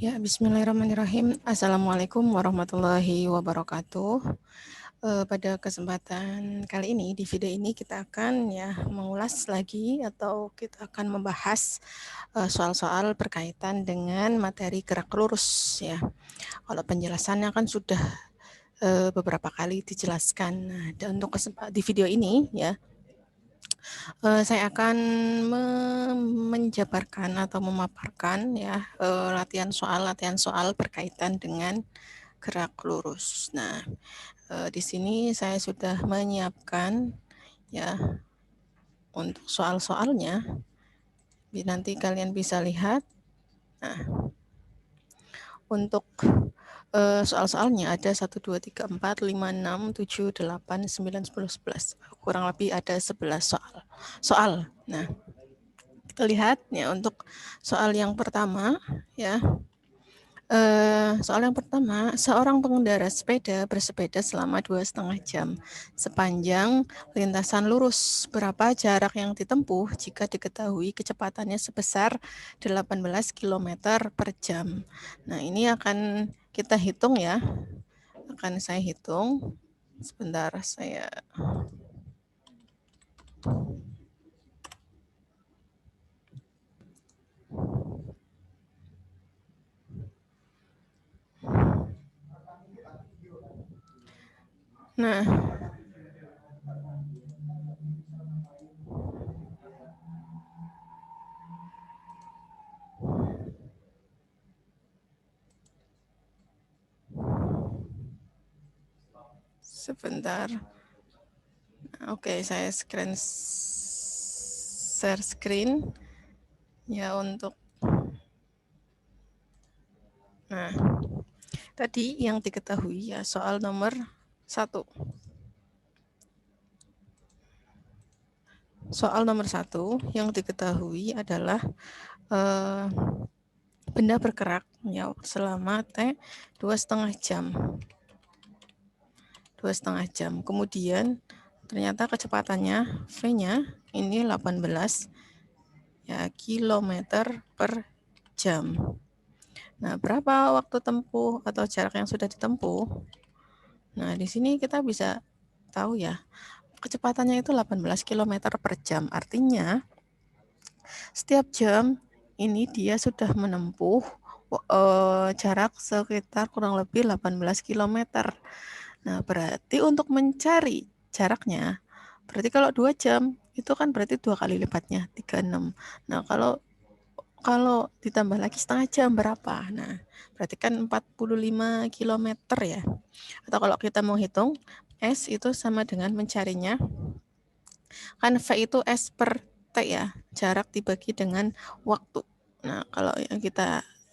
Ya, bismillahirrahmanirrahim. Assalamualaikum warahmatullahi wabarakatuh. Pada kesempatan kali ini, di video ini kita akan mengulas lagi atau kita akan membahas soal-soal berkaitan dengan materi gerak lurus ya. Kalau penjelasannya kan sudah beberapa kali dijelaskan. Nah, dan untuk di video ini ya, saya akan menjabarkan atau memaparkan latihan soal berkaitan dengan gerak lurus. Nah, di sini saya sudah menyiapkan ya untuk soal-soalnya. Nanti kalian bisa lihat. Nah, untuk soal-soalnya ada 1, 2, 3, 4, 5, 6, 7, 8, 9, 10, 11. Kurang lebih ada 11 soal. Nah, kita lihat ya untuk soal yang pertama ya. Soal yang pertama, seorang pengendara sepeda bersepeda selama 2,5 jam sepanjang lintasan lurus. Berapa jarak yang ditempuh jika diketahui kecepatannya sebesar 18 km per jam? Nah, ini akan kita hitung ya. Akan saya hitung. Sebentar, saya... Nah, sebentar. Oke, saya share screen ya untuk. Nah, tadi yang diketahui ya soal nomor 1. Soal nomor 1 yang diketahui adalah benda bergerak ya selama T 2,5 jam. 2,5 jam. Kemudian ternyata kecepatannya V-nya ini 18 ya kilometer per jam. Nah, berapa waktu tempuh atau jarak yang sudah ditempuh? Nah, di sini kita bisa tahu ya, kecepatannya itu 18 km per jam. Artinya, setiap jam ini dia sudah menempuh jarak sekitar kurang lebih 18 km. Nah, berarti untuk mencari jaraknya, berarti kalau 2 jam, itu kan berarti 2 kali lipatnya, 36. Nah, kalau ditambah lagi setengah jam berapa? Nah, berarti kan 45 km ya. Atau kalau kita mau hitung, S itu sama dengan mencarinya. Kan V itu S per T ya, jarak dibagi dengan waktu. Nah, kalau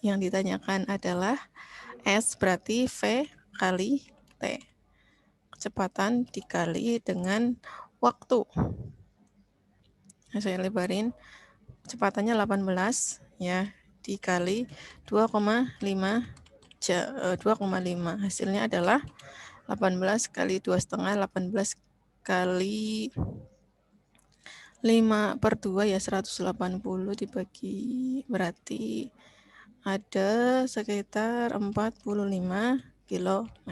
yang ditanyakan adalah S berarti V kali T. Kecepatan dikali dengan waktu. Nah, saya lebarin. Kecepatannya 18 ya dikali 2,5 hasilnya adalah 18 kali 2,5 18 kali 5/2 ya 180 dibagi berarti ada sekitar 45 km.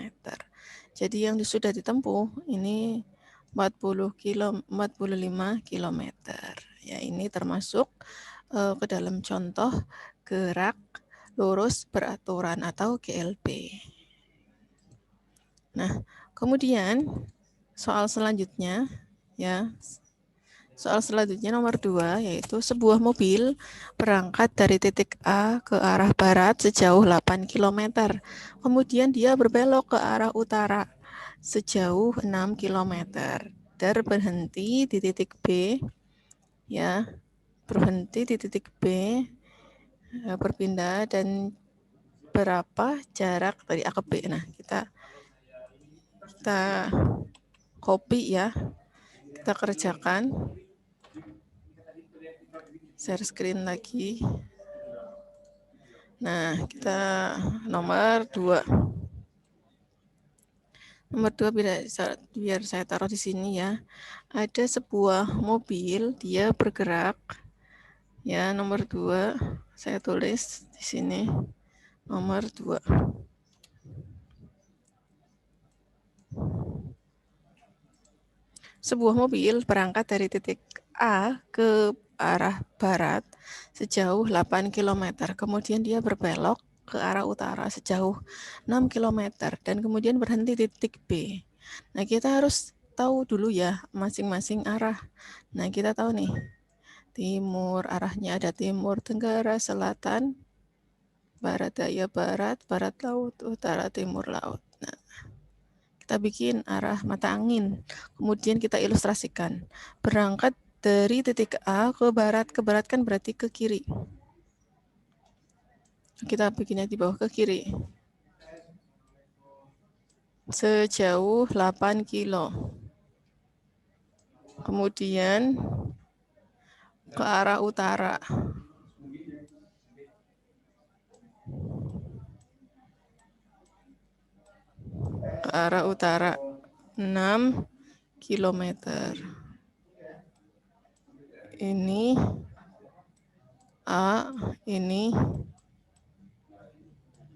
Jadi yang sudah ditempuh ini 45 km. Ya, ini termasuk ke dalam contoh gerak lurus beraturan atau GLB. Nah, kemudian soal selanjutnya ya. Soal selanjutnya nomor 2 yaitu sebuah mobil berangkat dari titik A ke arah barat sejauh 8 km. Kemudian dia berbelok ke arah utara sejauh 6 km. Dan berhenti di titik B ya. Berhenti di titik B berpindah dan berapa jarak dari A ke B. Nah, kita copy ya. Kita kerjakan. Share screen lagi. Nah, kita nomor 2. Nomor 2 biar saya taruh di sini ya. Ada sebuah mobil, dia bergerak. Ya, nomor 2 saya tulis di sini. Nomor 2. Sebuah mobil berangkat dari titik A ke arah barat sejauh 8 km. Kemudian dia berbelok ke arah utara sejauh 6 km dan kemudian berhenti di titik B. Nah, kita harus tahu dulu ya masing-masing arah. Nah, kita tahu nih, timur, arahnya ada timur, tenggara, selatan, barat daya, barat laut, utara timur laut. Nah, kita bikin arah mata angin. Kemudian kita ilustrasikan. Berangkat dari titik A ke barat kan berarti ke kiri. Kita bikinnya di bawah ke kiri. Sejauh 8 kilo. Kemudian ke arah utara. Ke arah utara 6 kilometer. Ini A, ini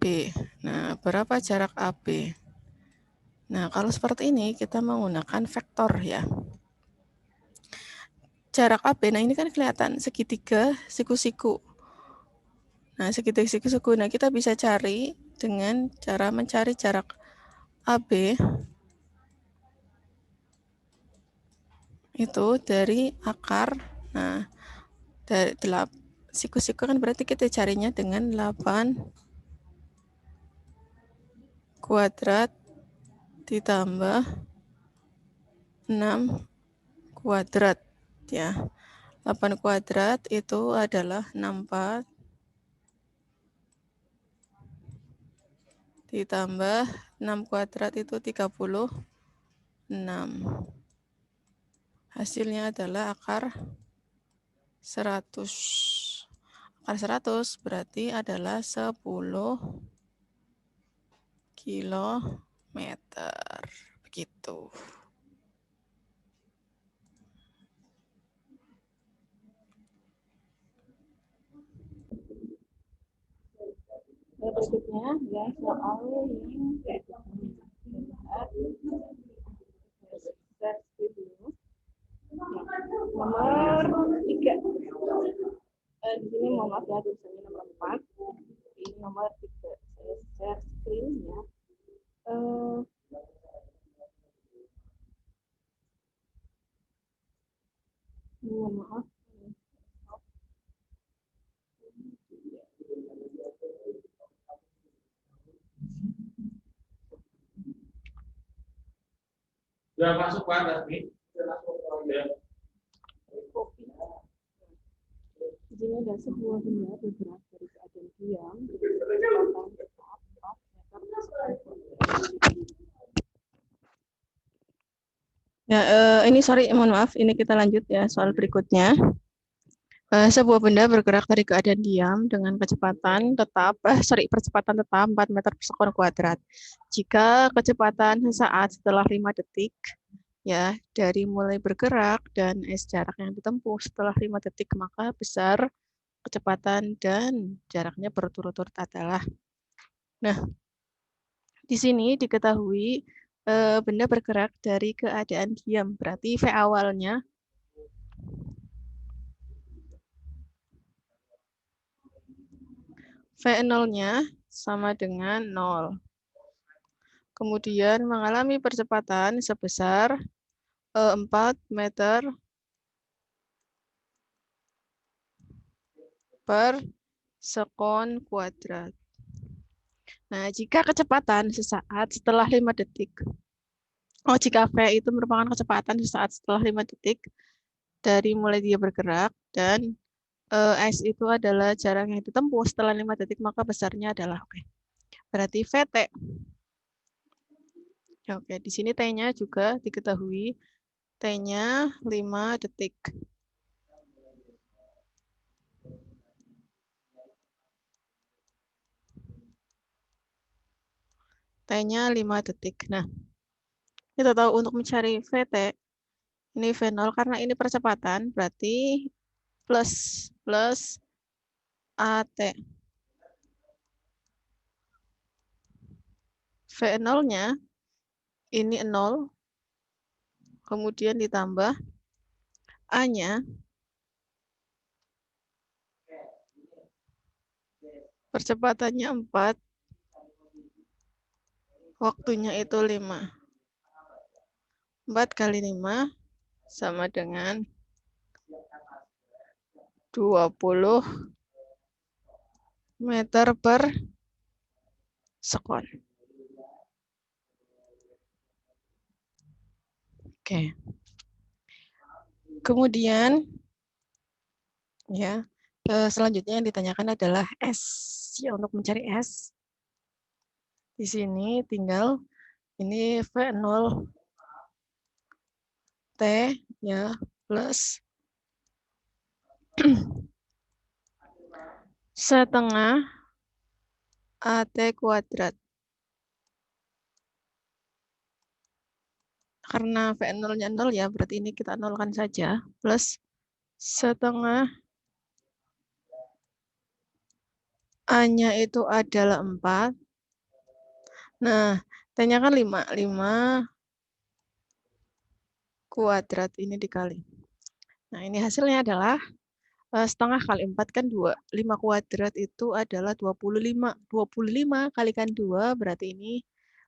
B. Nah, berapa jarak AB? Nah, kalau seperti ini kita menggunakan vektor ya. Jarak AB, nah ini kan kelihatan segitiga siku-siku. Nah, segitiga siku-siku. Nah, kita bisa cari dengan cara mencari jarak AB itu dari akar. Nah, dari siku-siku kan berarti kita carinya dengan 8 kuadrat ditambah 6 kuadrat ya. 8 kuadrat itu adalah 64 ditambah 6 kuadrat itu 36. Hasilnya adalah akar 100. Akar 100 berarti adalah 10 kilometer. Begitu. Berikutnya ya soal yang kayak nomor 3. Di sini mohon maaf ya tulisannya nomor 4. Ini nomor 3. Saya share screen ya. Mohon maaf. Sudah masuk Pak Dasmi? Di sini ada sebuah benda bergerak dari keadaan diam kecepatan tetap 4 meter. Ya, ini sorry, mohon maaf. Ini kita lanjut ya soal berikutnya. Sebuah benda bergerak dari keadaan diam dengan kecepatan tetap, percepatan tetap 4 meter per sekon kuadrat. Jika kecepatan sesaat setelah 5 detik, ya dari mulai bergerak dan jarak yang ditempuh setelah 5 detik, maka besar kecepatan dan jaraknya berturut-turut adalah. Nah, di sini diketahui benda bergerak dari keadaan diam, berarti V awalnya V0-nya sama dengan 0. Kemudian mengalami percepatan sebesar 4 meter per sekon kuadrat. Nah, jika kecepatan sesaat setelah 5 detik, jika V itu merupakan kecepatan sesaat setelah 5 detik, dari mulai dia bergerak, dan S itu adalah jarak yang ditempuh setelah 5 detik, maka besarnya adalah, berarti VT. Oke, di sini T-nya juga diketahui, T-nya 5 detik. T-nya 5 detik. Nah, kita tahu untuk mencari VT, ini V0 karena ini percepatan, berarti plus AT. V0-nya ini 0, kemudian ditambah A-nya, percepatannya 4, waktunya itu 5. 4 kali 5 sama dengan 20 meter per sekon. Oke. Kemudian ya, selanjutnya yang ditanyakan adalah S. Ya, untuk mencari S di sini tinggal ini V0 T ya plus setengah AT kuadrat. Karena V0-nya 0 ya, berarti ini kita nolkan saja. Plus setengah A-nya itu adalah 4. Nah, T-nya kan 5. 5 kuadrat ini dikali. Nah, ini hasilnya adalah setengah kali 4 kan 2. 5 kuadrat itu adalah 25. 25 kalikan 2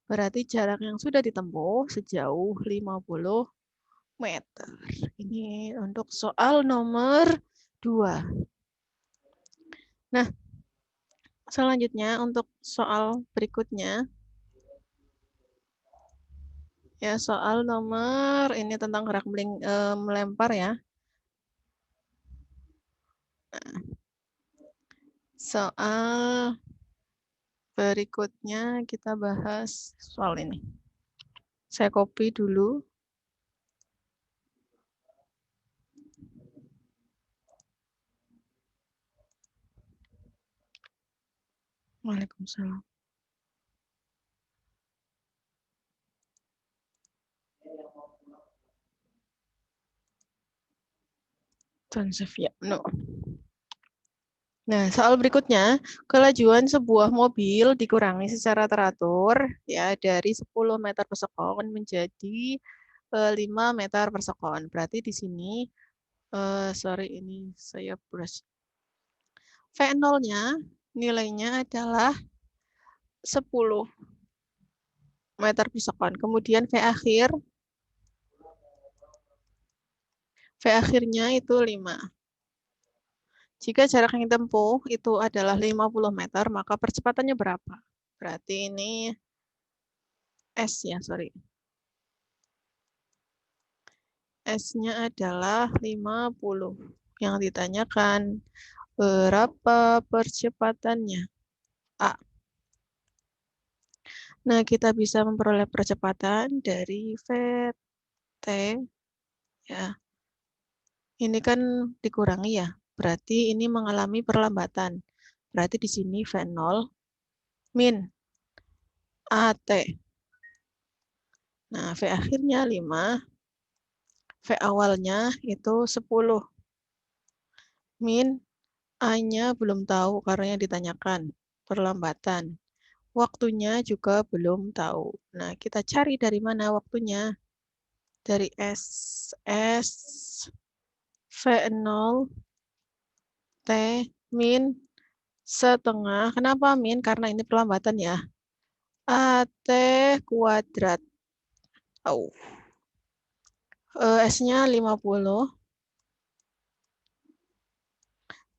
berarti jarak yang sudah ditempuh sejauh 50 meter. Ini untuk soal nomor 2. Nah, selanjutnya untuk soal berikutnya. Ya, soal nomor ini tentang gerak melempar ya. Nah, soal berikutnya kita bahas soal ini. Saya copy dulu. Waalaikumsalam. Ya, no. Nah, soal berikutnya, kelajuan sebuah mobil dikurangi secara teratur ya dari 10 meter per sekon menjadi 5 meter per sekon. Berarti di sini sorry ini saya brush. V0-nya nilainya adalah 10 meter per sekon. Kemudian V akhirnya itu 5. Jika jarak yang ditempuh itu adalah 50 meter, maka percepatannya berapa? Berarti ini S ya, sorry. S-nya adalah 50. Yang ditanyakan berapa percepatannya? A. Nah, kita bisa memperoleh percepatan dari VT ya. Ini kan dikurangi ya. Berarti ini mengalami perlambatan. Berarti di sini V0 min AT. Nah, V akhirnya 5. V awalnya itu 10. Min A-nya belum tahu karena yang ditanyakan. Perlambatan. Waktunya juga belum tahu. Nah, kita cari dari mana waktunya? Dari S V0 T min setengah. Kenapa min? Karena ini perlambatan ya. AT kuadrat. Oh. S-nya 50.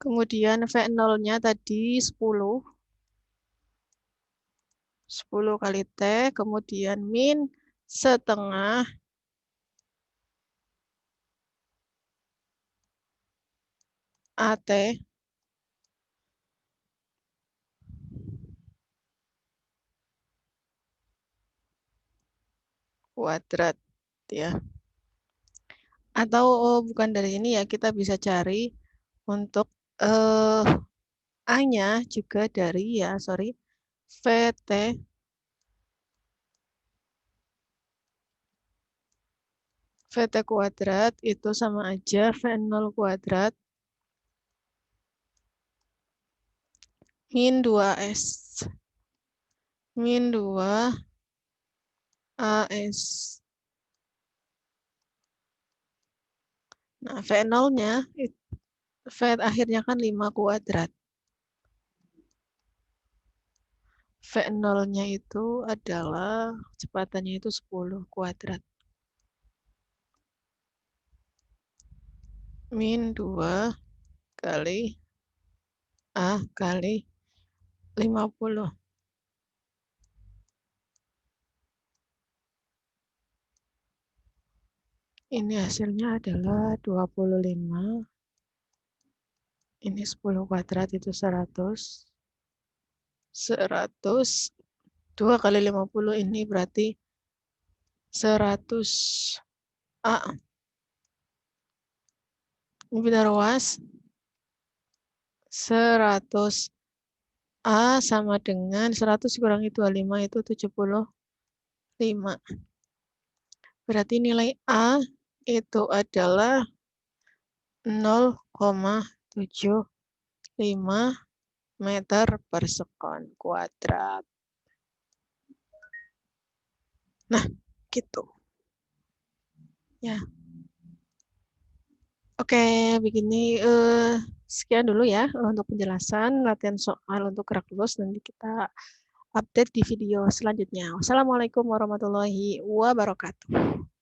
Kemudian V0-nya tadi 10. 10 kali T. Kemudian min setengah AT kuadrat ya. Atau bukan dari ini ya, kita bisa cari untuk A-nya juga dari ya, sorry, VT kuadrat itu sama aja V0 kuadrat min 2S. Min 2 AS. Nah, V0-nya, V akhirnya kan 5 kuadrat. V0-nya itu adalah kecepatannya itu 10 kuadrat. Min 2 kali A kali 50. Ini hasilnya adalah 25. Ini 10 kuadrat itu 100. 100. 2 kali 50 ini berarti 100 A. Ini benar was. 100 A sama dengan 100 kurangi 25 itu 75. Berarti nilai A itu adalah 0,75 meter per sekon kuadrat. Nah, gitu. Ya. Oke, begini sekian dulu ya untuk penjelasan latihan soal untuk gerak lurus. Nanti kita update di video selanjutnya. Wassalamualaikum warahmatullahi wabarakatuh.